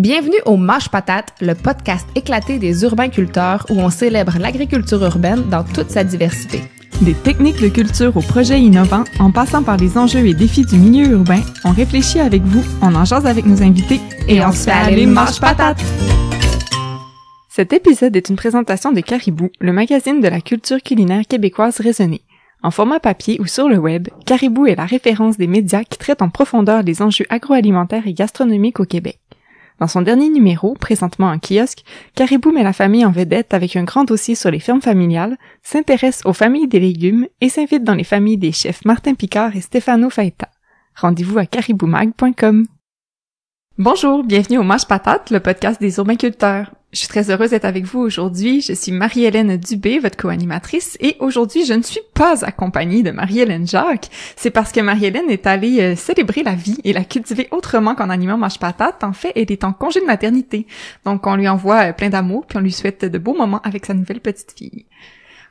Bienvenue au Mâche Patate, le podcast éclaté des urbainculteurs où on célèbre l'agriculture urbaine dans toute sa diversité. Des techniques de culture aux projets innovants, en passant par les enjeux et défis du milieu urbain, on réfléchit avec vous, on en jase avec nos invités et on se fait aller Mâche Patate! Cet épisode est une présentation de Caribou, le magazine de la culture culinaire québécoise raisonnée. En format papier ou sur le web, Caribou est la référence des médias qui traitent en profondeur les enjeux agroalimentaires et gastronomiques au Québec. Dans son dernier numéro, présentement en kiosque, Caribou met la famille en vedette avec un grand dossier sur les fermes familiales, s'intéresse aux familles des légumes et s'invite dans les familles des chefs Martin Picard et Stefano Faita. Rendez-vous à cariboumag.com. Bonjour, bienvenue au Mâche Patate, le podcast des urbainculteurs. Je suis très heureuse d'être avec vous aujourd'hui. Je suis Marie-Hélène Dubé, votre co-animatrice, et aujourd'hui, je ne suis pas accompagnée de Marie-Hélène Jacques. C'est parce que Marie-Hélène est allée célébrer la vie et la cultiver autrement qu'en animant Mâche Patate. En fait, elle est en congé de maternité. Donc, on lui envoie plein d'amour, puis on lui souhaite de beaux moments avec sa nouvelle petite fille.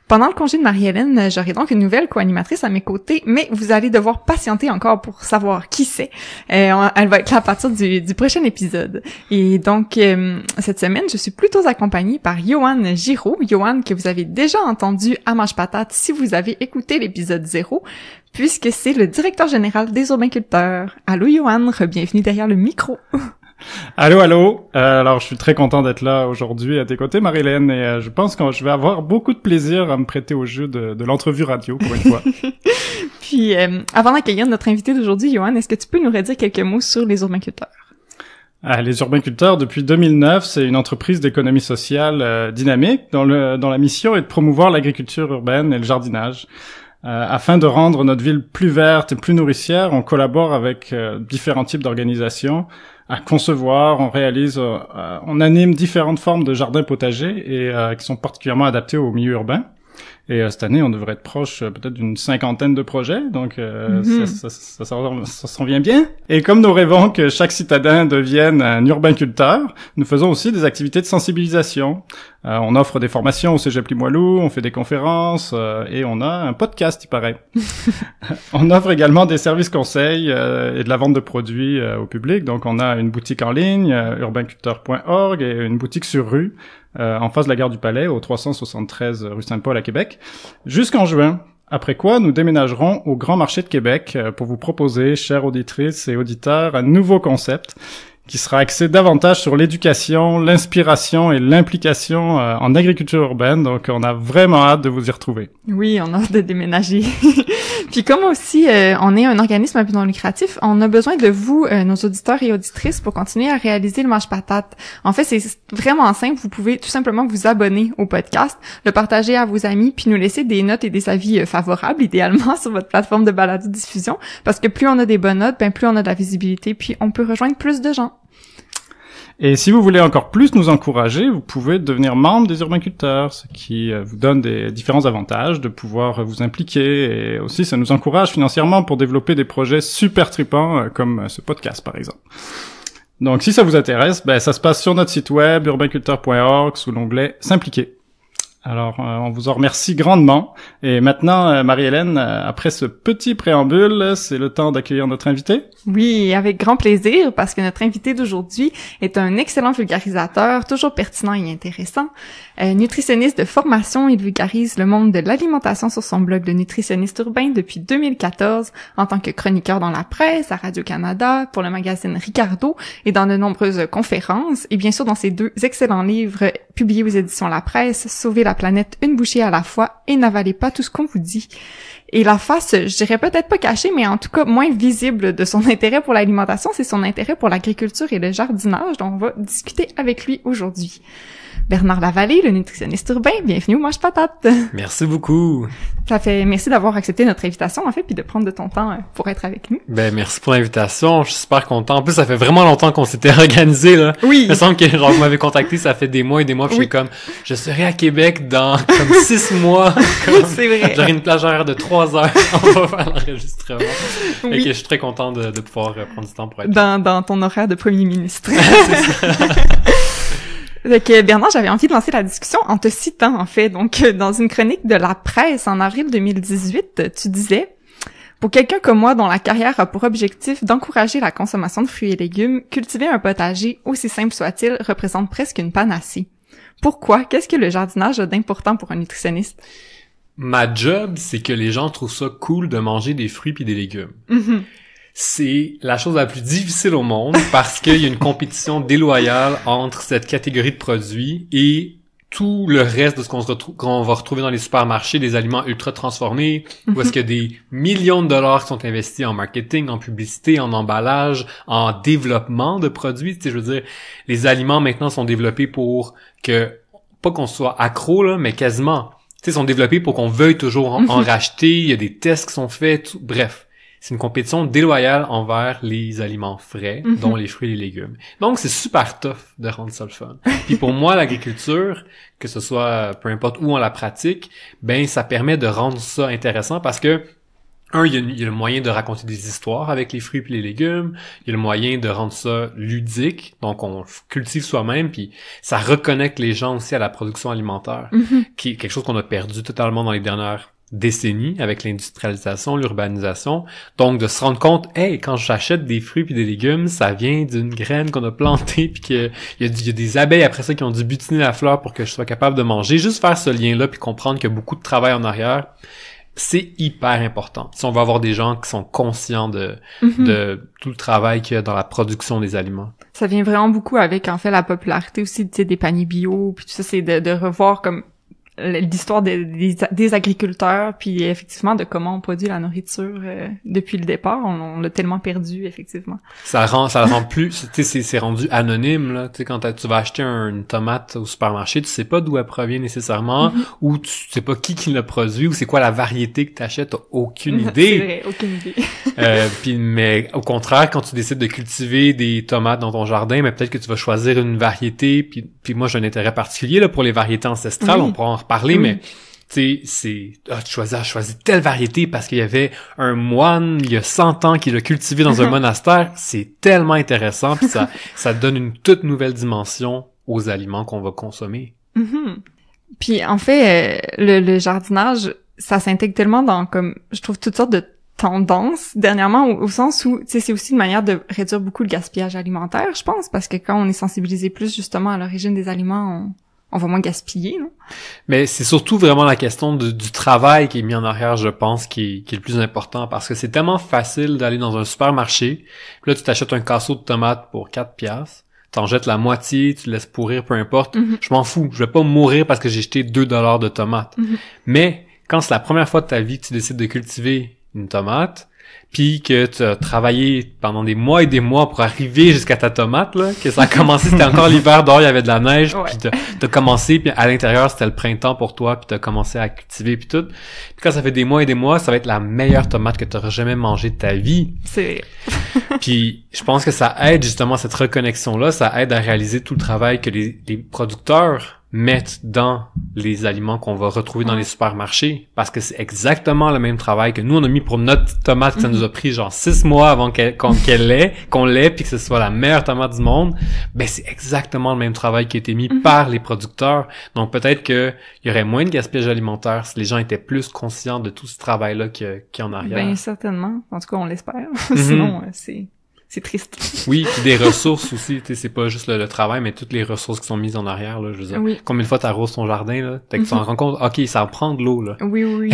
Pendant le congé de Marie-Hélène, j'aurai donc une nouvelle co-animatrice à mes côtés, mais vous allez devoir patienter encore pour savoir qui c'est. Elle va être là à partir du prochain épisode. Et donc, cette semaine, je suis plutôt accompagnée par Yoann Giraud. Yoann, que vous avez déjà entendu à Mâche Patate si vous avez écouté l'épisode 0, puisque c'est le directeur général des urbainculteurs. Allô Yoann, bienvenue derrière le micro. Allô. Alors, je suis très content d'être là aujourd'hui à tes côtés, Marie-Hélène, et je pense que je vais avoir beaucoup de plaisir à me prêter au jeu de l'entrevue radio pour une fois. Puis, avant d'accueillir notre invité d'aujourd'hui, Yoann, est-ce que tu peux nous redire quelques mots sur les urbainculteurs? Les urbainculteurs, depuis 2009, c'est une entreprise d'économie sociale dynamique dont la mission est de promouvoir l'agriculture urbaine et le jardinage. Afin de rendre notre ville plus verte et plus nourricière, on collabore avec différents types d'organisations à concevoir, on anime différentes formes de jardins potagers et qui sont particulièrement adaptés au milieu urbain. Et cette année, on devrait être proche peut-être d'une 50aine de projets, donc ça s'en vient bien. Et comme nous rêvons que chaque citadin devienne un urbainculteur, nous faisons aussi des activités de sensibilisation. On offre des formations au Cégep Limoilou, on fait des conférences et on a un podcast, il paraît. On offre également des services conseils et de la vente de produits au public. Donc on a une boutique en ligne, urbainculteur.org, et une boutique sur rue, en face de la gare du Palais, au 373 rue Saint-Paul à Québec, jusqu'en juin. Après quoi, nous déménagerons au Grand Marché de Québec pour vous proposer, chères auditrices et auditeurs, un nouveau concept qui sera axé davantage sur l'éducation, l'inspiration et l'implication en agriculture urbaine. Donc, on a vraiment hâte de vous y retrouver. Oui, on a hâte de déménager. Puis comme aussi, on est un organisme à but non lucratif, on a besoin de vous, nos auditeurs et auditrices, pour continuer à réaliser le Mâche Patate. En fait, c'est vraiment simple. Vous pouvez tout simplement vous abonner au podcast, le partager à vos amis, puis nous laisser des notes et des avis favorables, idéalement, sur votre plateforme de balado-diffusion. Parce que plus on a des bonnes notes, plus on a de la visibilité, puis on peut rejoindre plus de gens. Et si vous voulez encore plus nous encourager, vous pouvez devenir membre des urbainculteurs, ce qui vous donne des différents avantages de pouvoir vous impliquer, et aussi ça nous encourage financièrement pour développer des projets super tripants comme ce podcast par exemple. Donc si ça vous intéresse, ça se passe sur notre site web urbainculteur.org sous l'onglet S'impliquer. Alors, on vous en remercie grandement. Et maintenant, Marie-Hélène, après ce petit préambule, c'est le temps d'accueillir notre invité. Oui, avec grand plaisir, parce que notre invité d'aujourd'hui est un excellent vulgarisateur, toujours pertinent et intéressant. Nutritionniste de formation, il vulgarise le monde de l'alimentation sur son blog de nutritionniste urbain depuis 2014, en tant que chroniqueur dans la presse, à Radio-Canada, pour le magazine Ricardo, et dans de nombreuses conférences, et bien sûr dans ses 2 excellents livres publiés aux éditions La Presse, Sauver la planète une bouchée à la fois et n'avalez pas tout ce qu'on vous dit. Et la face, je dirais peut-être pas cachée, mais en tout cas moins visible de son intérêt pour l'alimentation, c'est son intérêt pour l'agriculture et le jardinage, dont on va discuter avec lui aujourd'hui. Bernard Lavallée, le nutritionniste urbain, bienvenue au Mâche Patate. Merci beaucoup. Merci d'avoir accepté notre invitation, en fait, puis de prendre de ton temps pour être avec nous. Merci pour l'invitation, je suis super content. En plus, ça fait vraiment longtemps qu'on s'était organisé, là. Oui. Il me semble que, vous m'avez contacté, ça fait des mois et des mois, puis oui. J'ai comme, je serai à Québec dans, 6 mois. C'est vrai. J'aurai une plage horaire de 3 heures. On va faire l'enregistrement. Oui. Et que je suis très content de pouvoir prendre du temps pour être dans ton horaire de premier ministre. C'est ça. Donc, Bernard, j'avais envie de lancer la discussion en te citant, en fait. Donc, dans une chronique de La Presse en avril 2018, tu disais Pour quelqu'un comme moi dont la carrière a pour objectif d'encourager la consommation de fruits et légumes, cultiver un potager, aussi simple soit-il, représente presque une panacée. Pourquoi? Qu'est-ce que le jardinage a d'important pour un nutritionniste? Ma job, c'est que les gens trouvent ça cool de manger des fruits puis des légumes. Mm-hmm. C'est la chose la plus difficile au monde parce qu'il y a une compétition déloyale entre cette catégorie de produits et tout le reste de ce qu'on va retrouver dans les supermarchés, des aliments ultra transformés, où est-ce qu'il y a des millions de dollars qui sont investis en marketing, en publicité, en emballage, en développement de produits. Tu sais, je veux dire, les aliments maintenant sont développés pour que, pas qu'on soit accro, là, mais quasiment. Tu sais, sont développés pour qu'on veuille toujours en racheter. Il y a des tests qui sont faits. Bref. C'est une compétition déloyale envers les aliments frais, dont les fruits et les légumes. Donc, c'est super tough de rendre ça le fun. Puis pour moi, l'agriculture, que ce soit peu importe où on la pratique, ben ça permet de rendre ça intéressant parce que il y a le moyen de raconter des histoires avec les fruits et les légumes. Il y a le moyen de rendre ça ludique. Donc, on cultive soi-même. Puis, ça reconnecte les gens aussi à la production alimentaire, qui est quelque chose qu'on a perdu totalement dans les dernières décennies avec l'industrialisation, l'urbanisation. Donc, de se rendre compte, hey, quand j'achète des fruits puis des légumes, ça vient d'une graine qu'on a plantée puis qu'il y a des abeilles après ça qui ont dû butiner la fleur pour que je sois capable de manger. Juste faire ce lien-là puis comprendre qu'il y a beaucoup de travail en arrière, c'est hyper important. Si on veut avoir des gens qui sont conscients de tout le travail qu'il y a dans la production des aliments. Ça vient vraiment beaucoup avec, en fait, la popularité aussi, tu sais, des paniers bio puis tout ça, c'est de revoir comme l'histoire des agriculteurs, puis effectivement de comment on produit la nourriture depuis le départ. On l'a tellement perdu, effectivement. Ça rend plus, tu sais, c'est rendu anonyme, là. Tu sais, quand tu vas acheter une tomate au supermarché, tu sais pas d'où elle provient nécessairement, ou tu sais pas qui l'a produit, ou c'est quoi la variété que t'achètes, t'as aucune idée. C'est vrai, aucune idée. Mais au contraire, quand tu décides de cultiver des tomates dans ton jardin, mais peut-être que tu vas choisir une variété, puis moi j'ai un intérêt particulier là pour les variétés ancestrales, on pourra en reparler, mais tu sais, tu choisis telle variété parce qu'il y avait un moine il y a 100 ans qui l'a cultivé dans un monastère. C'est tellement intéressant, puis ça donne une toute nouvelle dimension aux aliments qu'on va consommer. Puis en fait, le jardinage, ça s'intègre tellement dans, comme, je trouve, toutes sortes de tendances dernièrement, au sens où, tu sais, c'est aussi une manière de réduire beaucoup le gaspillage alimentaire, je pense, parce que quand on est sensibilisé plus justement à l'origine des aliments, on va moins gaspiller, non? Mais c'est surtout vraiment la question du travail qui est mis en arrière, je pense, qui est le plus important, parce que c'est tellement facile d'aller dans un supermarché, puis là, tu t'achètes un casseau de tomates pour 4 piastres, t'en jettes la moitié, tu le laisses pourrir, peu importe. Je m'en fous. Je vais pas mourir parce que j'ai jeté 2 $ de tomates. Mais, quand c'est la première fois de ta vie que tu décides de cultiver une tomate, puis que tu as travaillé pendant des mois et des mois pour arriver jusqu'à ta tomate, là, que ça a commencé, c'était encore l'hiver, dehors, il y avait de la neige, puis t'as commencé, puis à l'intérieur, c'était le printemps pour toi, puis t'as commencé à cultiver, puis tout. Puis quand ça fait des mois et des mois, ça va être la meilleure tomate que t'auras jamais mangée de ta vie. C'est Puis je pense que ça aide justement cette reconnexion-là, ça aide à réaliser tout le travail que les producteurs mettent dans les aliments qu'on va retrouver dans les supermarchés, parce que c'est exactement le même travail que nous on a mis pour notre tomate, que ça nous a pris genre 6 mois avant qu'on l'ait, puis que ce soit la meilleure tomate du monde. Ben c'est exactement le même travail qui a été mis par les producteurs. Donc peut-être que il y aurait moins de gaspillage alimentaire si les gens étaient plus conscients de tout ce travail-là qu'il y a en arrière. Ben certainement. En tout cas, on l'espère. Sinon, c'est triste. Oui, puis des ressources aussi, tu sais, c'est pas juste le travail, mais toutes les ressources qui sont mises en arrière, là, je veux dire. Combien de fois t'arroses ton jardin, là, tu t'en rends compte, ok, ça en prend de l'eau, là. Oui.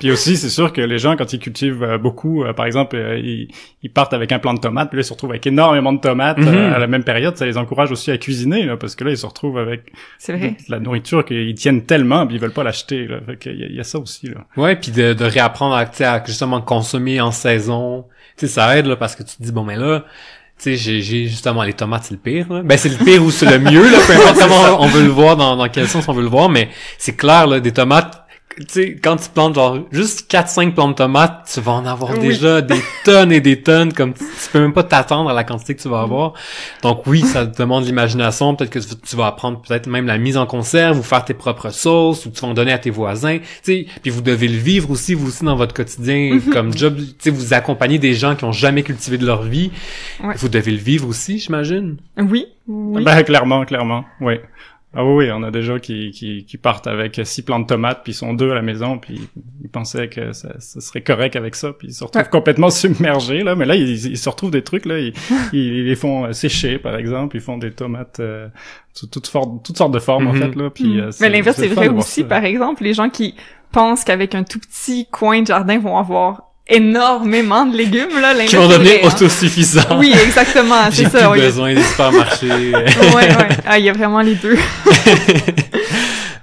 Puis aussi, c'est sûr que les gens, quand ils cultivent beaucoup, par exemple, ils partent avec un plant de tomates, puis là, ils se retrouvent avec énormément de tomates à la même période, ça les encourage aussi à cuisiner, là, parce que là, ils se retrouvent avec de la nourriture qu'ils tiennent tellement, puis ils veulent pas l'acheter, là. Fait qu'il y a ça aussi, là. Ouais, puis de réapprendre à justement consommer en saison. Tu sais, ça aide, là, parce que tu te dis, bon, mais là, tu sais, j'ai justement, les tomates, c'est le pire, là. Ben, c'est le pire ou c'est le mieux, là, peu importe comment on veut le voir, dans quel sens on veut le voir, mais c'est clair, là, des tomates, tu sais, quand tu plantes genre juste 4-5 plants de tomates, tu vas en avoir déjà des tonnes et des tonnes, comme tu peux même pas t'attendre à la quantité que tu vas avoir. Donc oui, ça demande l'imagination, peut-être que tu vas apprendre peut-être même la mise en conserve, ou faire tes propres sauces, ou tu vas en donner à tes voisins, tu sais, puis vous devez le vivre aussi, vous aussi dans votre quotidien, comme job, tu sais, vous accompagnez des gens qui ont jamais cultivé de leur vie, vous devez le vivre aussi, j'imagine. Oui. Ben, clairement, oui. Ah oui, on a des gens qui partent avec 6 plants de tomates, puis ils sont 2 à la maison, puis ils pensaient que ça serait correct avec ça, puis ils se retrouvent complètement submergés, là. Mais là, ils se retrouvent des trucs, là. Ils les font sécher, par exemple. Ils font des tomates toutes sortes de formes, en fait, là. Puis, mais l'inverse, c'est vrai aussi, par exemple. Les gens qui pensent qu'avec un tout petit coin de jardin vont avoir énormément de légumes, là. Qui vont devenir autosuffisants. Oui, exactement, c'est ça. J'ai plus besoin des supermarchés. Ouais. Ah, il y a vraiment les deux.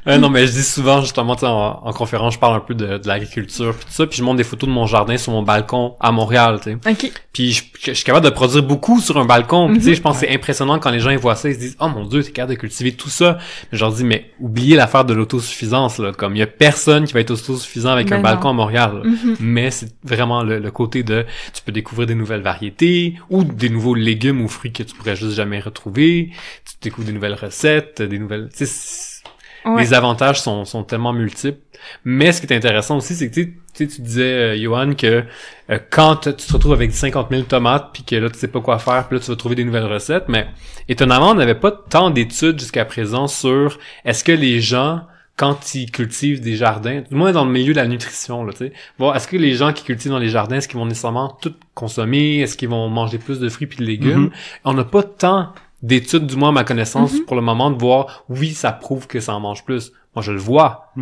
Non, mais je dis souvent, justement, en conférence, je parle un peu de l'agriculture pis tout ça, puis je montre des photos de mon jardin sur mon balcon à Montréal, tu sais. OK. Puis je suis capable de produire beaucoup sur un balcon. Puis tu sais, je pense que c'est impressionnant quand les gens ils voient ça, ils se disent "Oh mon dieu, t'es capable de cultiver tout ça." Mais je leur dis "Mais oubliez l'affaire de l'autosuffisance là, comme il y a personne qui va être autosuffisant avec un balcon à Montréal." Mais c'est vraiment le côté de tu peux découvrir des nouvelles variétés ou des nouveaux légumes ou fruits que tu pourrais juste jamais retrouver, tu découvres des nouvelles recettes, des nouvelles tu sais les avantages sont tellement multiples. Mais ce qui est intéressant aussi, c'est que tu disais, Johan, que quand tu te retrouves avec 50 000 tomates, puis que là, tu sais pas quoi faire, puis là, tu vas trouver des nouvelles recettes. Mais étonnamment, on n'avait pas tant d'études jusqu'à présent sur est-ce que les gens, quand ils cultivent des jardins, du moins dans le milieu de la nutrition, là, tu sais, bon, est-ce que les gens qui cultivent dans les jardins, est-ce qu'ils vont nécessairement tout consommer? Est-ce qu'ils vont manger plus de fruits puis de légumes? On n'a pas tant d'études, du moins à ma connaissance, pour le moment, de voir, oui, ça prouve que ça en mange plus. Moi, je le vois.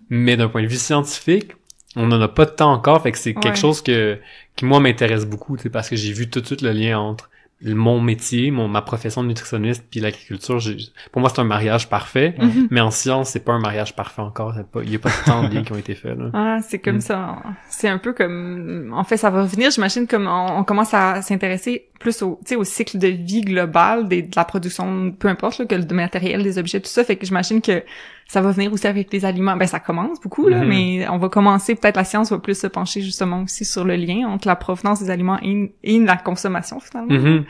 Mais d'un point de vue scientifique, on n'en a pas de temps encore, fait que c'est quelque chose qui moi, m'intéresse beaucoup, tu sais, parce que j'ai vu tout de suite le lien entre mon métier, ma profession de nutritionniste puis l'agriculture. Pour moi, c'est un mariage parfait, mais en science, c'est pas un mariage parfait encore. Il y a pas tant de liens qui ont été faits, là. Ah, c'est comme ça. C'est un peu comme, en fait, ça va revenir, j'imagine, comme on commence à s'intéresser plus au cycle de vie global de la production, peu importe, là, que le matériel, des objets, tout ça. Fait que j'imagine que ça va venir aussi avec les aliments. Ben, ça commence beaucoup, là, mais on va commencer, peut-être la science va plus se pencher justement aussi sur le lien entre la provenance des aliments et la consommation, finalement.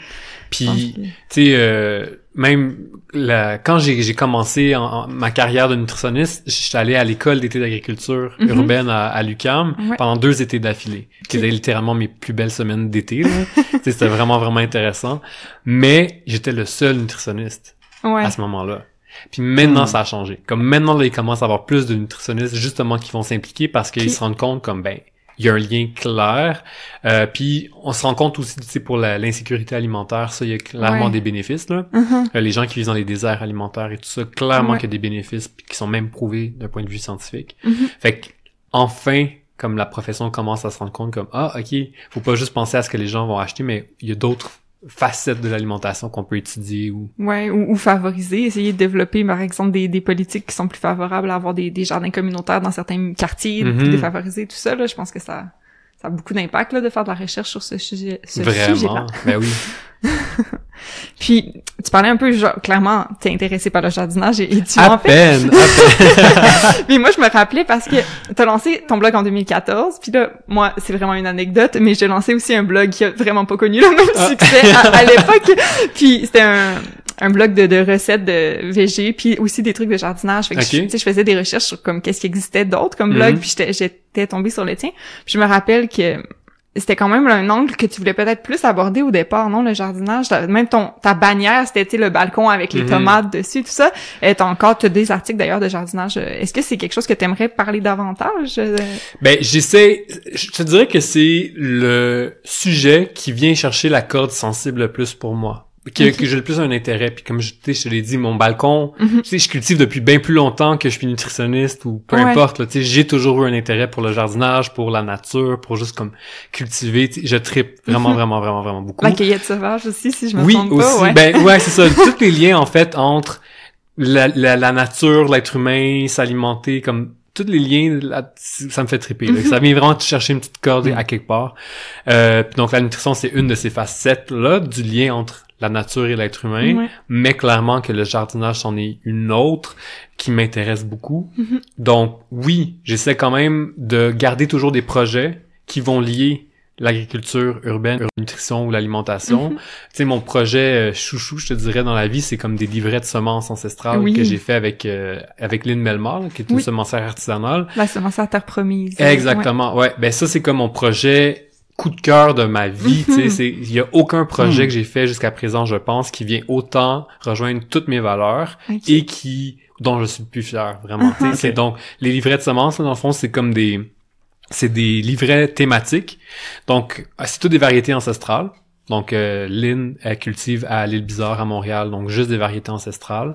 Puis, tu sais, même quand j'ai commencé ma carrière de nutritionniste, j'étais allé à l'école d'été d'agriculture urbaine à l'UQAM pendant 2 étés d'affilée. C'était littéralement mes plus belles semaines d'été, là. C'était vraiment, vraiment intéressant. Mais j'étais le seul nutritionniste à ce moment-là. Puis maintenant, ça a changé. Comme maintenant, là, il commence à avoir plus de nutritionnistes, justement, qui vont s'impliquer parce qu'ils se rendent compte comme, il y a un lien clair. Puis on se rend compte aussi, tu sais, pour l'insécurité alimentaire, ça, il y a clairement des bénéfices, là. Les gens qui vivent dans les déserts alimentaires et tout ça, clairement qu'il y a des bénéfices puis qui sont même prouvés d'un point de vue scientifique. Fait que, enfin, comme la profession commence à se rendre compte comme, ok, faut pas juste penser à ce que les gens vont acheter, mais il y a d'autres facettes de l'alimentation qu'on peut étudier ou favoriser, essayer de développer par exemple des politiques qui sont plus favorables à avoir des jardins communautaires dans certains quartiers, puis défavoriser tout ça là, je pense que ça a beaucoup d'impact là de faire de la recherche sur ce sujet-là. Ben oui. Puis tu parlais un peu genre clairement t'es intéressé par le jardinage et tu à peine. Mais moi je me rappelais parce que t'as lancé ton blog en 2014 puis là moi c'est vraiment une anecdote mais j'ai lancé aussi un blog qui a vraiment pas connu le même succès à l'époque puis c'était un blog de recettes de VG puis aussi des trucs de jardinage fait que je faisais des recherches sur comme qu'est-ce qui existait d'autre comme blog puis j'étais tombée sur le tien puis je me rappelle que c'était quand même un angle que tu voulais peut-être plus aborder au départ, non, le jardinage. Même ta bannière, c'était le balcon avec les tomates dessus, tout ça. T'as des articles d'ailleurs de jardinage. Est-ce que c'est quelque chose que t'aimerais parler davantage? Ben, je te dirais que c'est le sujet qui vient chercher la corde sensible le plus pour moi. Que j'ai le plus un intérêt, puis comme je te l'ai dit, mon balcon, tu sais, je cultive depuis bien plus longtemps que je suis nutritionniste ou peu importe, là, tu sais, j'ai toujours eu un intérêt pour le jardinage, pour la nature, pour juste comme cultiver, je trippe vraiment, vraiment, vraiment, vraiment beaucoup. La cueillette sauvage aussi, si je me trompe pas. Oui, aussi, c'est ça, tous les liens, en fait, entre la nature, l'être humain, s'alimenter, comme tous les liens, là, ça me fait tripper. Là. Ça vient vraiment chercher une petite corde à quelque part. Puis donc la nutrition, c'est une de ces facettes-là du lien entre la nature et l'être humain, mais clairement que le jardinage c'en est une autre qui m'intéresse beaucoup. Donc oui, j'essaie quand même de garder toujours des projets qui vont lier l'agriculture urbaine, la nutrition ou l'alimentation. Tu sais, mon projet chouchou, je te dirais, dans la vie, c'est comme des livrets de semences ancestrales que j'ai fait avec Lynn Melmar, qui est une semencière artisanale. La semencière Terre Promise. Exactement, ouais. Ben ça, c'est comme mon projet coup de cœur de ma vie, tu sais, il y a aucun projet que j'ai fait jusqu'à présent, je pense, qui vient autant rejoindre toutes mes valeurs et dont je suis le plus fier, vraiment. Tu sais, c'est donc les livrets de semences, là, dans le fond, c'est des livrets thématiques. Donc, c'est toutes des variétés ancestrales. Donc, Lynn, elle cultive à l'île Bizarre à Montréal, donc juste des variétés ancestrales.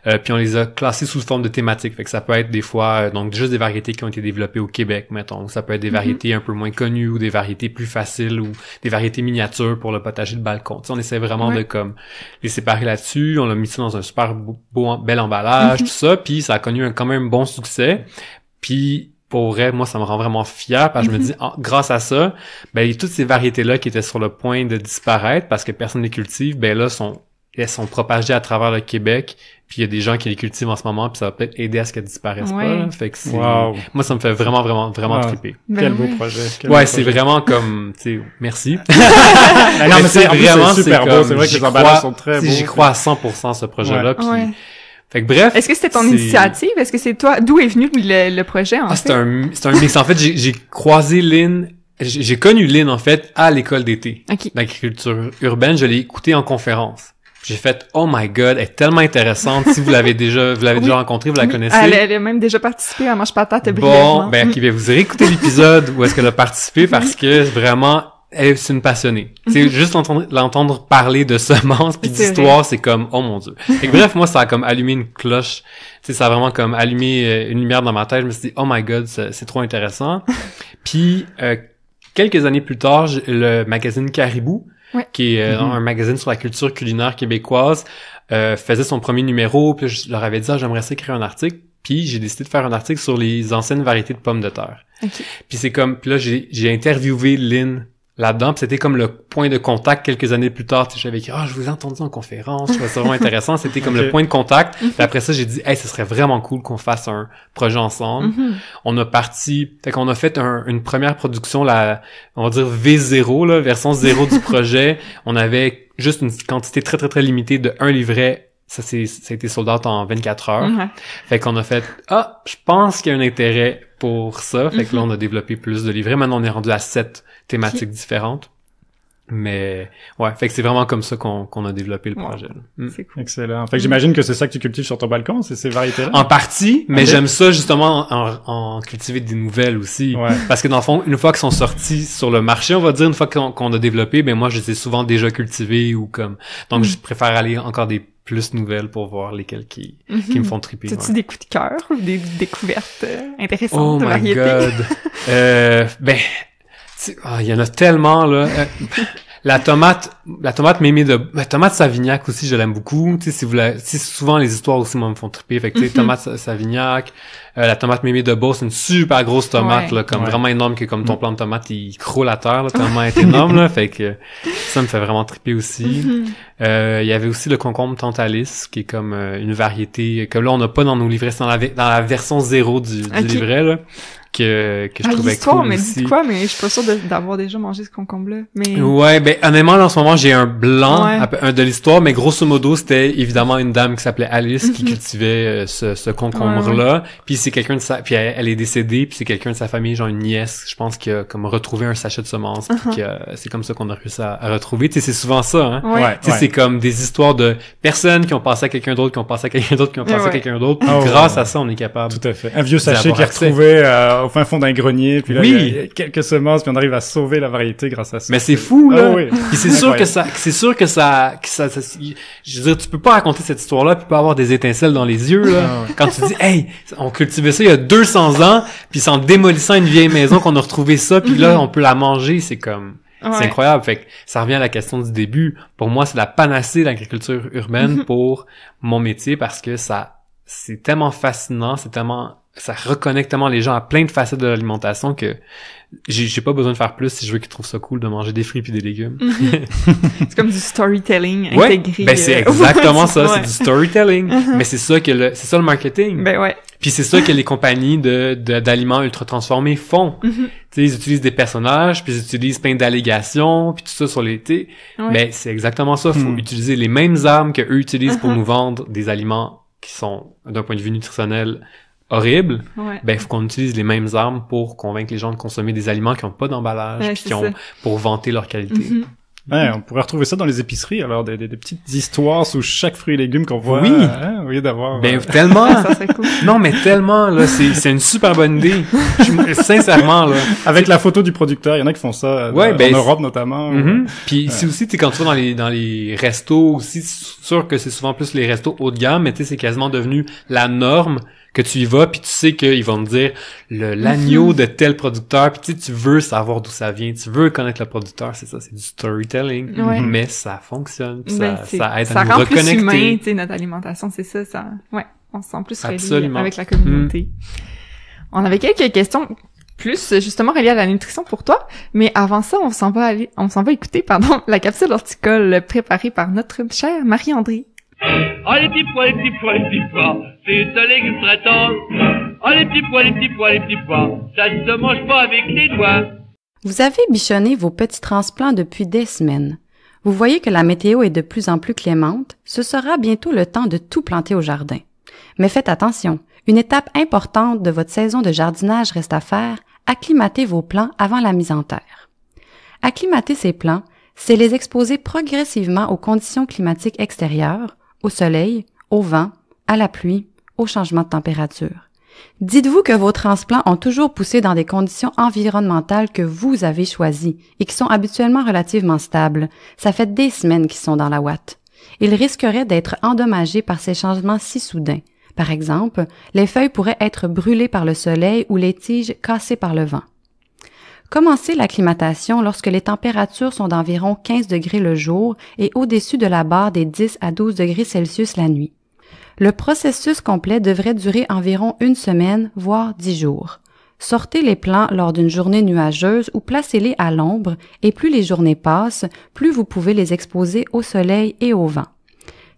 Puis on les a classées sous forme de thématiques. Fait que ça peut être des fois, donc juste des variétés qui ont été développées au Québec, mettons. Ou ça peut être des variétés un peu moins connues ou des variétés plus faciles ou des variétés miniatures pour le potager de balcon. Tu sais, on essaie vraiment de comme les séparer là-dessus. On l'a mis ça dans un super bel emballage, tout ça. Puis ça a connu quand même un bon succès. Puis pour vrai, moi, ça me rend vraiment fier parce que je me dis, grâce à ça, ben, toutes ces variétés-là qui étaient sur le point de disparaître parce que personne les cultive, ben là, elles sont propagées à travers le Québec, puis il y a des gens qui les cultivent en ce moment, puis ça va peut-être aider à ce qu'elles disparaissent pas, là. Fait que moi, ça me fait vraiment, vraiment, vraiment triper. Quel beau projet. C'est vraiment comme, tu sais, merci. Non, mais c'est vraiment super beau. C'est vrai que les emballages sont très beaux. J'y crois à 100% ce projet-là, puis fait que bref. Est-ce que c'était ton initiative? Est-ce que c'est toi? D'où est venu le projet, en fait? C'est un mix. En fait, j'ai croisé Lynn, j'ai connu Lynn, en fait, à l'école d'été. D'agriculture urbaine. Je l'ai écoutée en conférence. J'ai fait, oh my god, elle est tellement intéressante. Si vous l'avez déjà rencontrée, vous la connaissez. Elle a même déjà participé à Mange Patate brièvement. Bon, ben, vous irez écouter l'épisode où est-ce qu'elle a participé parce que vraiment, c'est une passionnée. C'est juste l'entendre parler de semences puis d'histoire, c'est comme, oh mon Dieu. Et bref, moi, ça a comme allumé une cloche. Tu sais, ça a vraiment comme allumé une lumière dans ma tête. Je me suis dit, oh my god, c'est trop intéressant. Puis, quelques années plus tard, le magazine Caribou, qui est un magazine sur la culture culinaire québécoise, faisait son premier numéro. Puis je leur avais dit, j'aimerais ça écrire un article. Puis j'ai décidé de faire un article sur les anciennes variétés de pommes de terre. Puis c'est comme, puis là, j'ai interviewé Lynn là-dedans, puis c'était comme le point de contact quelques années plus tard. J'avais écrit, je vous ai entendu en conférence, je trouvais ça vraiment intéressant. C'était comme le point de contact. Puis après ça, j'ai dit, ce serait vraiment cool qu'on fasse un projet ensemble. On a fait qu'on a fait une première production, on va dire V0, là, version 0 du projet. On avait juste une quantité très, très, très limitée de 1 livret. Ça a été sold out en 24 heures. Fait qu'on a fait, je pense qu'il y a un intérêt pour ça. Fait que là, on a développé plus de livrets. Maintenant, on est rendu à 7 thématiques différentes. Mais, fait que c'est vraiment comme ça qu'on a développé le projet. C'est cool. Excellent. Fait que j'imagine que c'est ça que tu cultives sur ton balcon, c'est ces variétés-là? En partie, mais j'aime ça justement en cultiver des nouvelles aussi. Parce que dans le fond, une fois qu'ils sont sortis sur le marché, on va dire, une fois qu'on a développé, ben moi, je les ai souvent déjà cultivés ou comme, donc je préfère aller encore des plus nouvelles pour voir lesquelles qui me font triper. As-tu des coups de cœur ou des découvertes intéressantes de variétés? Oh my god. Il y en a tellement, là. La tomate mémée tomate Savignac aussi, je l'aime beaucoup. Tu sais, souvent les histoires aussi, moi, me font triper. Fait que, tu sais, tomate Savignac, la tomate mémée de Beauce, c'est une super grosse tomate, là, comme vraiment énorme, que comme ton plant de tomate, il croule à terre, là, tellement elle est énorme, là. Fait que, ça me fait vraiment triper aussi. Il y avait aussi le concombre Tantalis, qui est comme une variété que là, on n'a pas dans nos livrets. C'est dans la version 0 du livret, là. Que je trouvais cool mais aussi. dis quoi, mais je suis pas sûre d'avoir déjà mangé ce concombre-là. Mais... Ouais, ben, honnêtement, là, en ce moment, j'ai un blanc de l'histoire, mais grosso modo, c'était évidemment une dame qui s'appelait Alice qui cultivait ce concombre-là. Puis c'est quelqu'un de puis elle est décédée, puis c'est quelqu'un de sa famille, genre une nièce, je pense, qui a comme retrouvé un sachet de semences, puis c'est comme ça qu'on a réussi à retrouver. Tu sais, c'est souvent ça, hein. Tu sais, c'est comme des histoires de personnes qui ont passé à quelqu'un d'autre, qui ont passé à quelqu'un d'autre, qui ont passé à quelqu'un d'autre. Puis grâce à ça, on est capable. Tout à fait. Un vieux sachet qui est retrouvé au fin fond d'un grenier, puis là, il y a quelques semences, puis on arrive à sauver la variété grâce à ça. Mais c'est fou, là. Puis c'est sûr que ça, je veux dire, tu peux pas raconter cette histoire-là puis pas avoir des étincelles dans les yeux, là. Quand tu dis, hey, on cultivait ça il y a 200 ans, puis c'est en démolissant une vieille maison qu'on a retrouvé ça, puis là, on peut la manger, c'est comme, c'est incroyable. Fait que ça revient à la question du début. Pour moi, c'est la panacée de l'agriculture urbaine pour mon métier parce que c'est tellement fascinant, ça reconnecte tellement les gens à plein de facettes de l'alimentation que j'ai pas besoin de faire plus si je veux qu'ils trouvent ça cool de manger des fruits puis des légumes. C'est comme du storytelling intégré. Ben c'est exactement ça, c'est du storytelling. Mais c'est ça c'est ça le marketing. Ben ouais. Puis c'est ça que les compagnies d'aliments ultra transformés font. Tu sais, ils utilisent des personnages, puis ils utilisent plein d'allégations, puis tout ça sur les ben c'est exactement ça, faut utiliser les mêmes armes que eux utilisent pour nous vendre des aliments qui sont d'un point de vue nutritionnel horrible, Ouais. ben, il faut qu'on utilise les mêmes armes pour convaincre les gens de consommer des aliments qui n'ont pas d'emballage, Ouais, puis c'est qui ont, ça. pour vanter leur qualité. Mhm. Ouais, on pourrait retrouver ça dans les épiceries, alors des petites histoires sous chaque fruit et légumes qu'on voit. Oui. Au lieu d'avoir... Ben, tellement! Ça serait cool. Non, mais tellement, là, c'est une super bonne idée. Sincèrement, là. Avec la photo du producteur, il y en a qui font ça Ouais, ben, en Europe notamment. Mhm. Puis c'est aussi, tu sais, quand tu vas dans les restos aussi, c'est sûr que c'est souvent plus les restos haut de gamme, mais tu sais, c'est quasiment devenu la norme que tu y vas, puis tu sais qu'ils vont te dire l'agneau de tel producteur, puis tu sais, tu veux savoir d'où ça vient, tu veux connaître le producteur, c'est ça, c'est du storytelling, Ouais. mais ça fonctionne, puis Ben, ça aide ça à nous rend plus reconnecter. humain, tu sais, notre alimentation, c'est ça, ouais, on se sent plus relié Absolument. avec la communauté. On avait quelques questions plus justement reliées à la nutrition pour toi, mais avant ça, on s'en va écouter, la capsule horticole préparée par notre chère Marie-André. Oh les petits pois, les petits pois, les petits pois, c'est un légume très tendre. Oh les petits pois, les petits pois, les petits pois, ça ne se mange pas avec les doigts. Vous avez bichonné vos petits transplants depuis des semaines. Vous voyez que la météo est de plus en plus clémente, ce sera bientôt le temps de tout planter au jardin. Mais faites attention, une étape importante de votre saison de jardinage reste à faire, acclimater vos plants avant la mise en terre. Acclimater ces plants, c'est les exposer progressivement aux conditions climatiques extérieures, au soleil, au vent, à la pluie, au changement de température. Dites-vous que vos transplants ont toujours poussé dans des conditions environnementales que vous avez choisies et qui sont habituellement relativement stables. Ça fait des semaines qu'ils sont dans la ouate. Ils risqueraient d'être endommagés par ces changements si soudains. Par exemple, les feuilles pourraient être brûlées par le soleil ou les tiges cassées par le vent. Commencez l'acclimatation lorsque les températures sont d'environ 15 degrés le jour et au-dessus de la barre des 10 à 12 degrés Celsius la nuit. Le processus complet devrait durer environ une semaine, voire 10 jours. Sortez les plants lors d'une journée nuageuse ou placez-les à l'ombre et plus les journées passent, plus vous pouvez les exposer au soleil et au vent.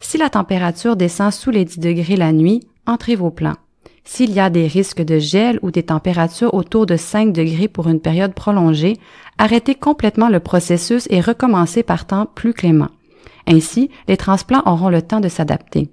Si la température descend sous les 10 degrés la nuit, entrez vos plants. S'il y a des risques de gel ou des températures autour de 5 degrés pour une période prolongée, arrêtez complètement le processus et recommencez par temps plus clément. Ainsi, les transplants auront le temps de s'adapter.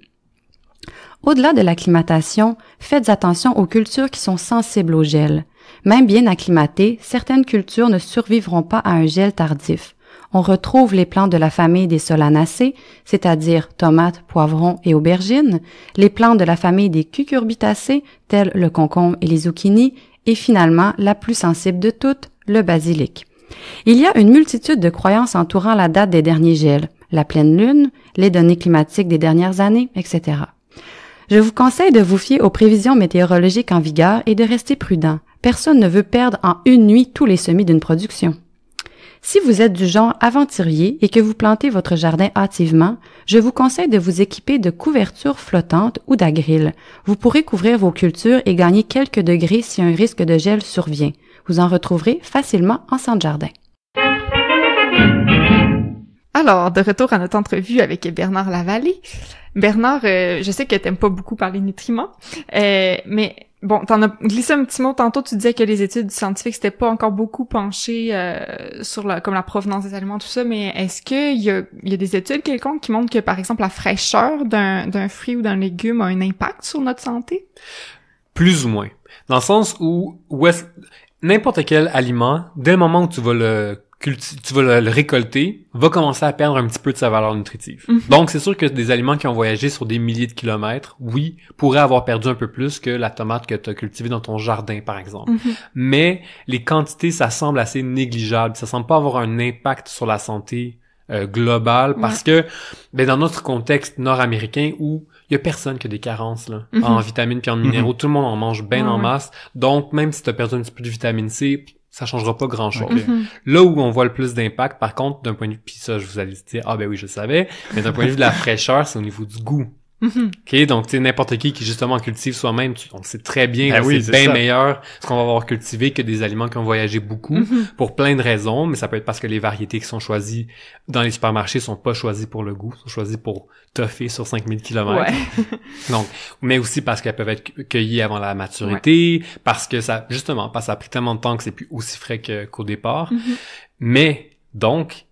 Au-delà de l'acclimatation, faites attention aux cultures qui sont sensibles au gel. Même bien acclimatées, certaines cultures ne survivront pas à un gel tardif. On retrouve les plantes de la famille des solanacées, c'est-à-dire tomates, poivrons et aubergines, les plantes de la famille des cucurbitacées, telles le concombre et les zucchinis, et finalement, la plus sensible de toutes, le basilic. Il y a une multitude de croyances entourant la date des derniers gels, la pleine lune, les données climatiques des dernières années, etc. Je vous conseille de vous fier aux prévisions météorologiques en vigueur et de rester prudent. Personne ne veut perdre en une nuit tous les semis d'une production. Si vous êtes du genre aventurier et que vous plantez votre jardin hâtivement, je vous conseille de vous équiper de couvertures flottantes ou d'agriles. Vous pourrez couvrir vos cultures et gagner quelques degrés si un risque de gel survient. Vous en retrouverez facilement en centre jardin. Alors, de retour à notre entrevue avec Bernard Lavallée. Bernard, je sais que t'aimes pas beaucoup parler nutriments, mais bon, t'en as glissé un petit mot tantôt, tu disais que les études scientifiques s'étaient pas encore beaucoup penchées sur comme la provenance des aliments, tout ça, mais est-ce qu'il y a des études quelconques qui montrent que, par exemple, la fraîcheur d'un fruit ou d'un légume a un impact sur notre santé? Plus ou moins. Dans le sens où n'importe quel aliment, dès le moment où tu vas le récolter, va commencer à perdre un petit peu de sa valeur nutritive. Mm-hmm. Donc, c'est sûr que des aliments qui ont voyagé sur des milliers de kilomètres, oui, pourraient avoir perdu un peu plus que la tomate que tu as cultivée dans ton jardin, par exemple. Mm-hmm. Mais les quantités, ça semble assez négligeable. Ça semble pas avoir un impact sur la santé globale parce que, dans notre contexte nord-américain où il y a personne qui a des carences là, en vitamines puis en minéraux, tout le monde en mange bien en masse. Donc, même si tu as perdu un petit peu de vitamine C, ça changera pas grand-chose. Okay. Là où on voit le plus d'impact, par contre, d'un point de vue, puis ça, je vous allais dire, ah ben oui, je le savais, mais d'un point de vue de la fraîcheur, c'est au niveau du goût. OK, donc tu sais, n'importe qui justement cultive soi-même, on sait très bien que c'est bien meilleur ce qu'on va avoir cultivé que des aliments qui ont voyagé beaucoup pour plein de raisons, mais ça peut être parce que les variétés qui sont choisies dans les supermarchés sont pas choisies pour le goût, sont choisies pour toffer sur 5000 km. Ouais. Donc, mais aussi parce qu'elles peuvent être cueillies avant la maturité, parce que ça a pris tellement de temps que c'est plus aussi frais qu'au départ. Mais donc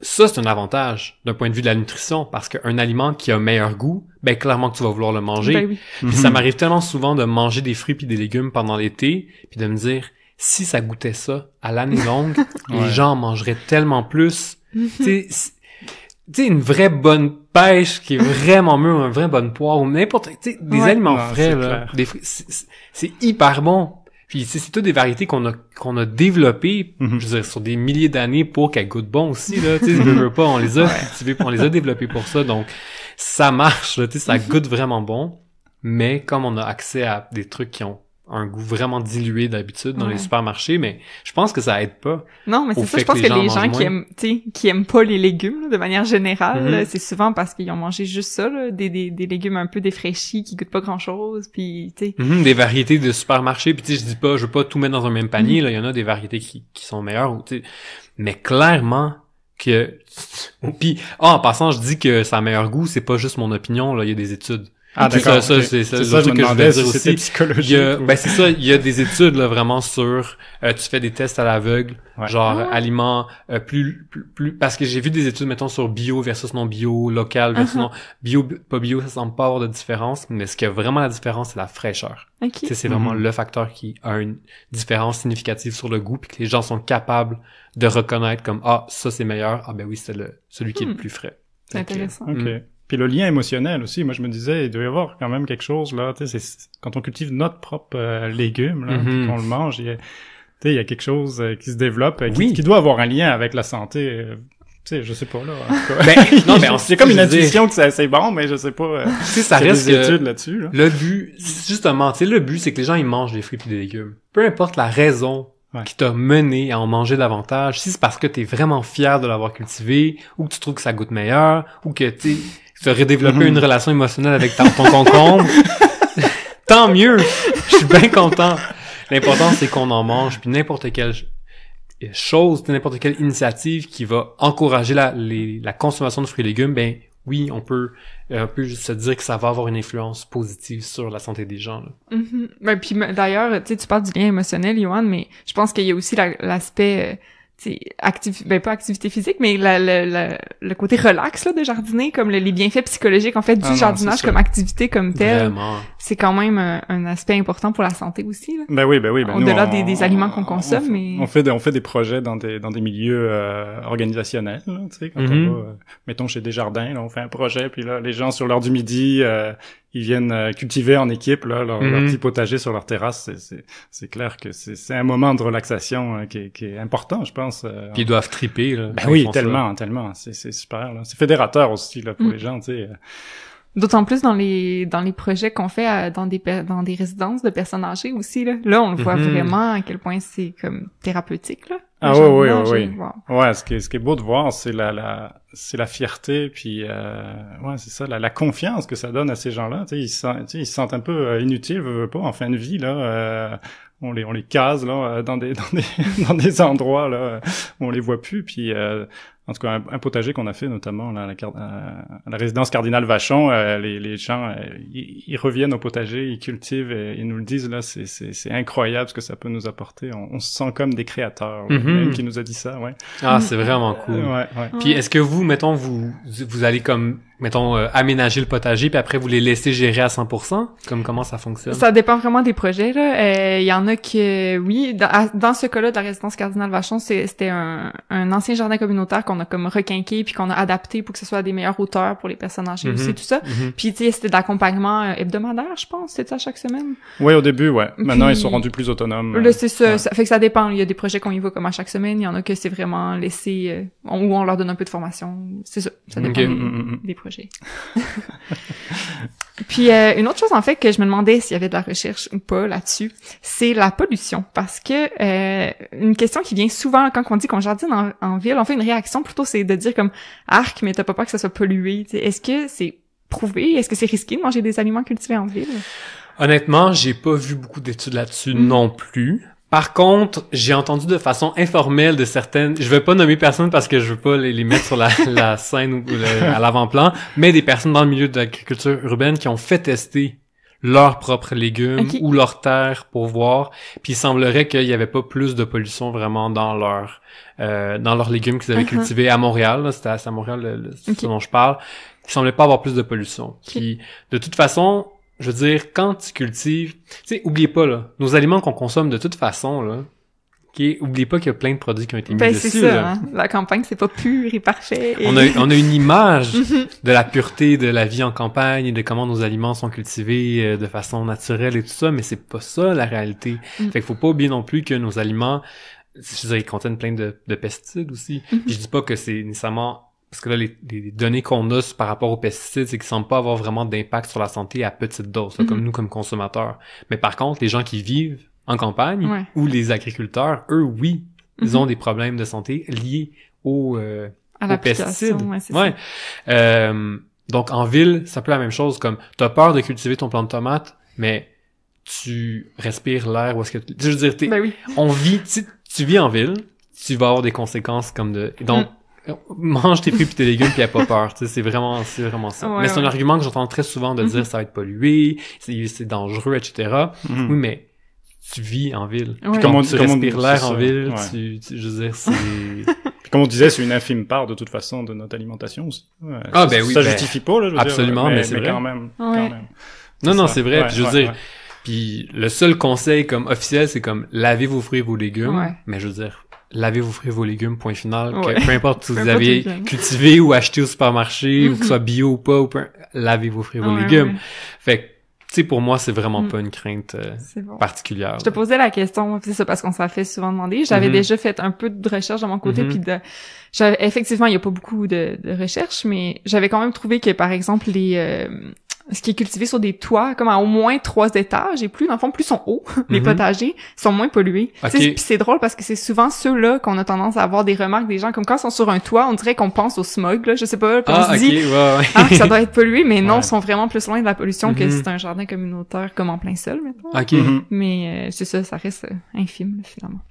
ça, c'est un avantage d'un point de vue de la nutrition, parce qu'un aliment qui a meilleur goût, ben clairement que tu vas vouloir le manger. Ben oui. Puis ça m'arrive tellement souvent de manger des fruits puis des légumes pendant l'été, puis de me dire, si ça goûtait ça à l'année longue, les gens en mangeraient tellement plus. Tu sais, une vraie bonne pêche qui est vraiment mûre, une vraie bonne poire, ou n'importe, tu sais, des aliments frais, là, des fruits, c'est hyper bon. Puis c'est toutes des variétés qu'on a développées, je veux dire, sur des milliers d'années pour qu'elles goûtent bon aussi, là. Tu sais, veux pas, on les a cultivées, on les a développées pour ça, donc ça marche, là, tu sais, ça goûte vraiment bon. Mais comme on a accès à des trucs qui ont un goût vraiment dilué d'habitude dans les supermarchés, mais je pense que ça aide pas. Non, mais c'est ça, je pense que les gens qui aiment pas les légumes, là, de manière générale, là, c'est souvent parce qu'ils ont mangé juste ça, là, des légumes un peu défraîchis qui goûtent pas grand-chose, puis tu sais. Des variétés de supermarchés, puis tu sais, je veux pas tout mettre dans un même panier, là, il y en a des variétés qui sont meilleures, tu sais. Mais clairement que puis en passant, je dis que ça a meilleur goût, c'est pas juste mon opinion, là, il y a des études. Ah, d'accord. Ça, c'est ça, je me demandais dire si c'était psychologique. Ben, c'est ça, il y a des études, là, vraiment sur, tu fais des tests à l'aveugle, genre, aliments, plus, parce que j'ai vu des études, mettons, sur bio versus non bio, local versus non, bio, pas bio, ça semble pas avoir de différence, mais ce qui a vraiment la différence, c'est la fraîcheur. Okay. C'est vraiment le facteur qui a une différence significative sur le goût, puis que les gens sont capables de reconnaître comme, ah, ça c'est meilleur, ah ben oui, c'est celui qui est le plus frais. C'est intéressant. Ok. Puis le lien émotionnel aussi, moi je me disais, il doit y avoir quand même quelque chose là, tu sais, quand on cultive notre propre légume, là, puis qu'on le mange, il y a quelque chose qui se développe, qui doit avoir un lien avec la santé. Tu sais, je sais pas là. En tout cas. Non, mais c'est comme une intuition que c'est bon, mais je sais pas. Tu sais, ça reste des études là-dessus. Là. Le but, justement, tu sais, le but c'est que les gens ils mangent des fruits et des légumes. Peu importe la raison qui t'a mené à en manger davantage, si c'est parce que t'es vraiment fier de l'avoir cultivé, ou que tu trouves que ça goûte meilleur, ou que tu aurais développé une relation émotionnelle avec ton concombre, tant mieux. Je suis bien content. L'important, c'est qu'on en mange, puis n'importe quelle chose, n'importe quelle initiative qui va encourager la consommation de fruits et légumes, ben oui, on peut juste se dire que ça va avoir une influence positive sur la santé des gens. Là. Ben, puis d'ailleurs, tu parles du lien émotionnel, Yohan, mais je pense qu'il y a aussi l'aspect... pas activité physique, mais le côté relax là de jardiner, comme les bienfaits psychologiques en fait du jardinage comme activité comme telle. Vraiment. C'est quand même un aspect important pour la santé aussi là. Ben oui. Au-delà des aliments qu'on consomme, mais on fait des projets dans des milieux organisationnels, là, tu sais, quand on va mettons chez Desjardins, là, on fait un projet, puis là les gens sur l'heure du midi ils viennent cultiver en équipe là leur petit potager sur leur terrasse. C'est clair que c'est un moment de relaxation qui est important, je pense. Puis ils doivent triper là. Ben oui, tellement. C'est super là. C'est fédérateur aussi là pour les gens, tu sais. D'autant plus dans les projets qu'on fait dans des résidences de personnes âgées aussi là. Là, on le voit vraiment à quel point c'est comme thérapeutique là. Ah oui. Wow. Ouais, ce qui est beau de voir, c'est la fierté, puis c'est ça, la confiance que ça donne à ces gens-là. Tu sais, ils se sentent un peu inutiles, veulent pas, en fin de vie là. On les case là dans des endroits là où on les voit plus, puis en tout cas un potager qu'on a fait notamment là, à la résidence Cardinal Vachon, les gens ils reviennent au potager, ils cultivent et ils nous le disent là, c'est incroyable ce que ça peut nous apporter. On se sent comme des créateurs. Même qui nous a dit ça, ouais. Ah, c'est vraiment cool. Ouais. Puis est-ce que vous, mettons, vous allez comme aménager le potager puis après vous les laissez gérer à 100%? Comment ça fonctionne? Ça dépend vraiment des projets là. Il y en a que oui, dans ce cas-là de la résidence Cardinal Vachon, c'était un ancien jardin communautaire qu'on a comme requinqué puis qu'on a adapté pour que ce soit à des meilleures hauteurs pour les personnes âgées aussi, tout ça. Puis tu sais, c'était d'accompagnement hebdomadaire, je pense, c'était ça chaque semaine. Oui, au début, ouais. Maintenant ils sont rendus plus autonomes. Là, c'est ça, ça fait que ça dépend, il y a des projets qu'on y va comme à chaque semaine, il y en a que c'est vraiment laissé où on leur donne un peu de formation. C'est ça dépend des projets. Puis une autre chose en fait que je me demandais s'il y avait de la recherche ou pas là-dessus, c'est la pollution, parce que une question qui vient souvent quand on dit qu'on jardine en ville, on fait une réaction plutôt, c'est de dire comme arc, mais t'as pas peur que ça soit pollué. T'sais, est-ce que c'est prouvé, est-ce que c'est risqué de manger des aliments cultivés en ville? Honnêtement, j'ai pas vu beaucoup d'études là-dessus non plus. Par contre, j'ai entendu de façon informelle de certaines, je vais pas nommer personne parce que je veux pas les mettre sur la scène ou à l'avant-plan, mais des personnes dans le milieu de l'agriculture urbaine qui ont fait tester leurs propres légumes Ok. ou leurs terres pour voir. Puis il semblerait qu'il y avait pas plus de pollution vraiment dans leurs légumes qu'ils avaient cultivés à Montréal. Là, c'était à Montréal, ce dont je parle. Il semblait pas avoir plus de pollution. Puis de toute façon, je veux dire, quand tu cultives, tu sais, oubliez pas là, nos aliments qu'on consomme de toute façon là. Okay, oubliez pas qu'il y a plein de produits qui ont été mis Ben, dessus. c'est ça, là. hein. La campagne, c'est pas pur et parfait. Et... On a une image de la pureté de la vie en campagne et de comment nos aliments sont cultivés de façon naturelle et tout ça, mais c'est pas ça la réalité. Fait qu'il faut pas oublier non plus que nos aliments, je dirais, ils contiennent plein de pesticides aussi. Puis je dis pas que c'est nécessairement... Parce que là, les données qu'on a par rapport aux pesticides, c'est qu'ils semblent pas avoir vraiment d'impact sur la santé à petite dose, là, comme nous, comme consommateurs. Mais par contre, les gens qui vivent en campagne ou les agriculteurs, eux, oui, ils ont des problèmes de santé liés aux pesticides. C'est ça. Donc, en ville, c'est un peu la même chose, comme t'as peur de cultiver ton plant de tomate, mais tu respires l'air où est-ce que... Je veux dire, ben oui. on vit... Tu vis en ville, tu vas avoir des conséquences comme de... Donc, mange tes fruits pis tes légumes pis y'a pas peur, tu sais, c'est vraiment ça. Ouais, mais c'est un argument que j'entends très souvent de dire ça va être pollué, c'est dangereux, etc. Oui, mais tu vis en ville. Ouais. Comme tu respires l'air en ville, tu je veux dire, c'est... Puis comme on disait, c'est une infime part de toute façon de notre alimentation aussi. Ouais, ah, ça, ben oui. Ça justifie pas, là, je veux absolument, dire. mais c'est vrai. Quand même. Non, c'est vrai. Ouais, Puis je veux dire, puis le seul conseil comme officiel, c'est comme lavez vos fruits et vos légumes. Ouais. Mais je veux dire, lavez vos fruits et vos légumes, point final. Ouais. Peu importe si Peu vous importe avez lesquels. cultivé ou acheté au supermarché, ou que ce soit bio ou pas, lavez vos fruits et vos légumes. Ouais. Fait que, tu sais, pour moi, c'est vraiment pas une crainte C'est bon. particulière. Je te posais la question, c'est ça, parce qu'on s'en fait souvent demander. J'avais déjà fait un peu de recherche de mon côté, puis effectivement, il y a pas beaucoup de recherches, mais j'avais quand même trouvé que, par exemple, ce qui est cultivé sur des toits, comme à au moins 3 étages et plus, dans le fond, plus sont hauts, les potagers, sont moins pollués. Okay. Puis c'est drôle parce que c'est souvent ceux-là qu'on a tendance à avoir des remarques des gens, comme quand ils sont sur un toit, on dirait qu'on pense au smog, là, je sais pas, puis on se dit, que ça doit être pollué, mais non, ils sont vraiment plus loin de la pollution que c'est un jardin communautaire comme en plein sol, maintenant. Mais c'est ça, ça reste infime, là, finalement.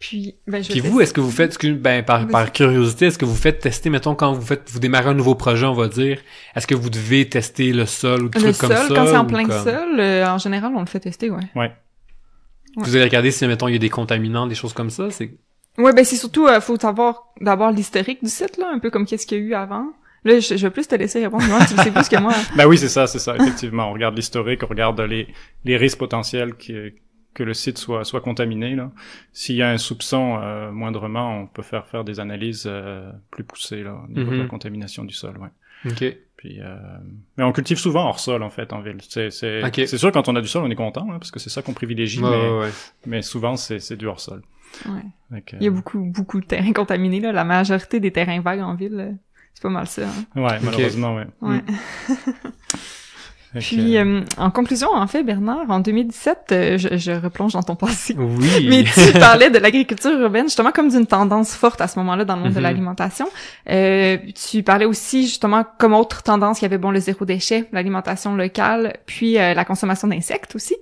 Puis, puis vous, est-ce que vous faites, par curiosité, est-ce que vous faites tester, mettons, quand vous démarrez un nouveau projet, on va dire, est-ce que vous devez tester le sol ou des trucs comme ça? Le sol, quand c'est en plein sol, en général, on le fait tester, ouais. Vous allez regarder si, mettons, il y a des contaminants, des choses comme ça, Ouais, ben c'est surtout, faut savoir d'abord l'historique du site, là, un peu comme qu'est-ce qu'il y a eu avant. Là, je vais plus te laisser répondre, moi, tu le sais plus que moi. Ben oui, c'est ça, effectivement. On regarde l'historique, on regarde les risques potentiels que le site soit contaminé, là. S'il y a un soupçon, moindrement, on peut faire des analyses, plus poussées, là, au niveau de la contamination du sol, ouais. OK. Puis, mais on cultive souvent hors sol, en fait, en ville. C'est sûr, quand on a du sol, on est content, hein, parce que c'est ça qu'on privilégie, mais souvent, c'est du hors sol. Ouais. Donc, il y a beaucoup de terrains contaminés, là. La majorité des terrains vagues en ville, c'est pas mal ça, hein. Ouais, malheureusement, ouais. Ouais. Puis, en conclusion, en fait, Bernard, en 2017, je replonge dans ton passé. Oui. Mais tu parlais de l'agriculture urbaine, justement, comme d'une tendance forte à ce moment-là dans le monde de l'alimentation. Tu parlais aussi, justement, comme autre tendance, il y avait, le zéro déchet, l'alimentation locale, puis la consommation d'insectes aussi.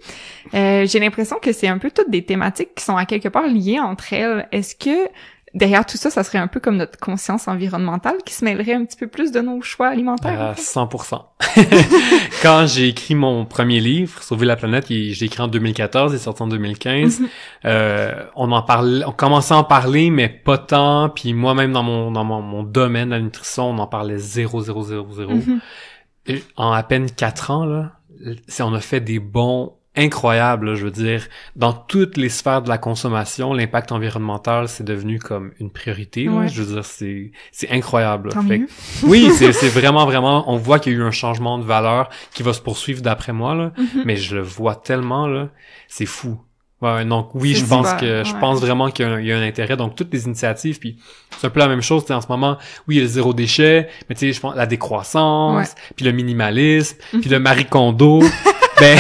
J'ai l'impression que c'est un peu toutes des thématiques qui sont à quelque part liées entre elles. Est-ce que derrière tout ça, ça serait un peu comme notre conscience environnementale qui se mêlerait un petit peu plus de nos choix alimentaires? 100%. Quand j'ai écrit mon premier livre, Sauver la planète, j'ai écrit en 2014, il est sorti en 2015. On commençait à en parler, mais pas tant. Puis moi-même dans mon domaine, la nutrition, on en parlait 0. Et en à peine 4 ans, là, on a fait des bons incroyable, là, je veux dire, dans toutes les sphères de la consommation, l'impact environnemental, c'est devenu comme une priorité, là. Je veux dire, c'est incroyable, là. Fait que, oui, c'est vraiment, on voit qu'il y a eu un changement de valeur qui va se poursuivre d'après moi, là, mais je le vois tellement, là, c'est fou. Ouais, donc oui, je pense vraiment qu'il y a un intérêt. Donc toutes les initiatives, puis c'est un peu la même chose, tu sais, en ce moment, oui, il y a le zéro déchet, mais tu sais, je pense la décroissance, puis le minimalisme, puis le Marie Kondo. Ben,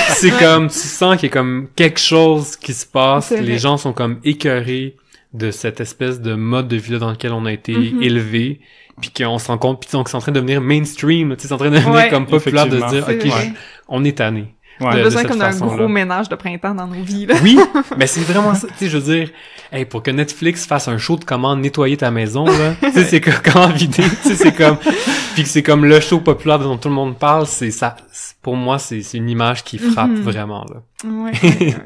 c'est comme, tu sens qu'il y a comme quelque chose qui se passe. Les gens sont comme écœurés de cette espèce de mode de vie dans lequel on a été élevés, puis qu'on se rend compte, puis donc c'est en train de devenir mainstream, tu sais, c'est en train de devenir comme populaire de se dire, ok, on est tanné. On a besoin comme d'un gros ménage de printemps dans nos vies, là. Oui, mais c'est vraiment ça. Tu sais, je veux dire, pour que Netflix fasse un show de comment nettoyer ta maison, là, tu sais, c'est comment vider, tu sais, c'est comme... Puis que c'est comme le show populaire dont tout le monde parle, c'est ça. Pour moi, c'est une image qui frappe vraiment, là. Ouais.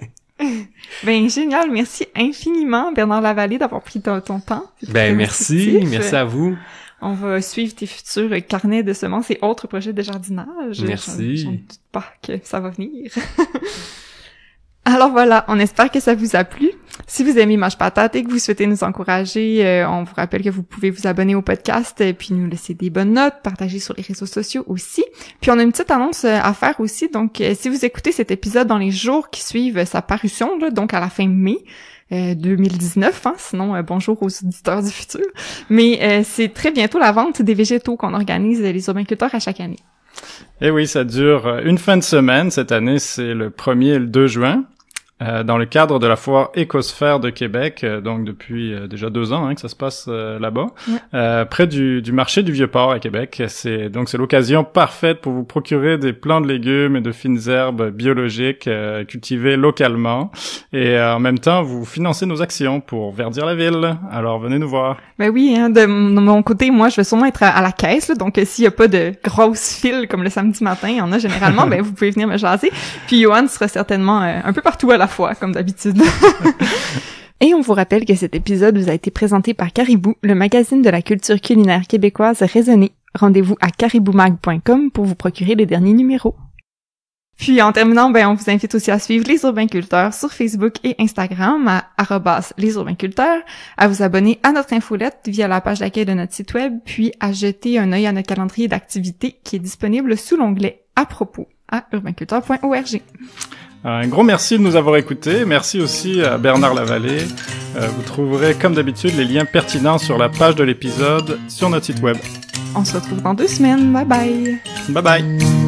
Ben, génial. Merci infiniment, Bernard Lavallée, d'avoir pris ton temps. Ben, merci. Merci à vous. On va suivre tes futurs carnets de semences et autres projets de jardinage. Merci. Je ne doute pas que ça va venir. Alors voilà, on espère que ça vous a plu. Si vous aimez Mâche Patate et que vous souhaitez nous encourager, on vous rappelle que vous pouvez vous abonner au podcast et puis nous laisser des bonnes notes, partager sur les réseaux sociaux aussi. Puis on a une petite annonce à faire aussi, donc si vous écoutez cet épisode dans les jours qui suivent sa parution, là, donc à la fin mai 2019, hein, sinon bonjour aux auditeurs du futur, mais c'est très bientôt la vente des végétaux qu'on organise les urbainculteurs à chaque année. Et oui, ça dure une fin de semaine. Cette année, c'est le 1er et le 2 juin. Dans le cadre de la foire Écosphère de Québec, donc depuis déjà 2 ans que ça se passe là-bas, près du marché du Vieux-Port à Québec. C'est l'occasion parfaite pour vous procurer des plants de légumes et de fines herbes biologiques cultivées localement, et en même temps vous financez nos actions pour verdir la ville. Alors venez nous voir. Ben oui, hein, de mon côté, moi je vais sûrement être à la caisse, là, donc s'il y a pas de grosses files comme le samedi matin, il y en a généralement, ben vous pouvez venir me jaser. Puis Johan sera certainement un peu partout à la fois, comme d'habitude. Et on vous rappelle que cet épisode vous a été présenté par Caribou, le magazine de la culture culinaire québécoise raisonnée. Rendez-vous à cariboumag.com pour vous procurer les derniers numéros. Puis en terminant, ben on vous invite aussi à suivre Les Urbainculteurs sur Facebook et Instagram à @lesurbainculteurs, à vous abonner à notre infolette via la page d'accueil de notre site web, puis à jeter un œil à notre calendrier d'activités qui est disponible sous l'onglet « À propos » à urbainculteur.org. Un gros merci de nous avoir écoutés. Merci aussi à Bernard Lavallée. Vous trouverez, comme d'habitude, les liens pertinents sur la page de l'épisode sur notre site web. On se retrouve dans 2 semaines. Bye bye! Bye bye!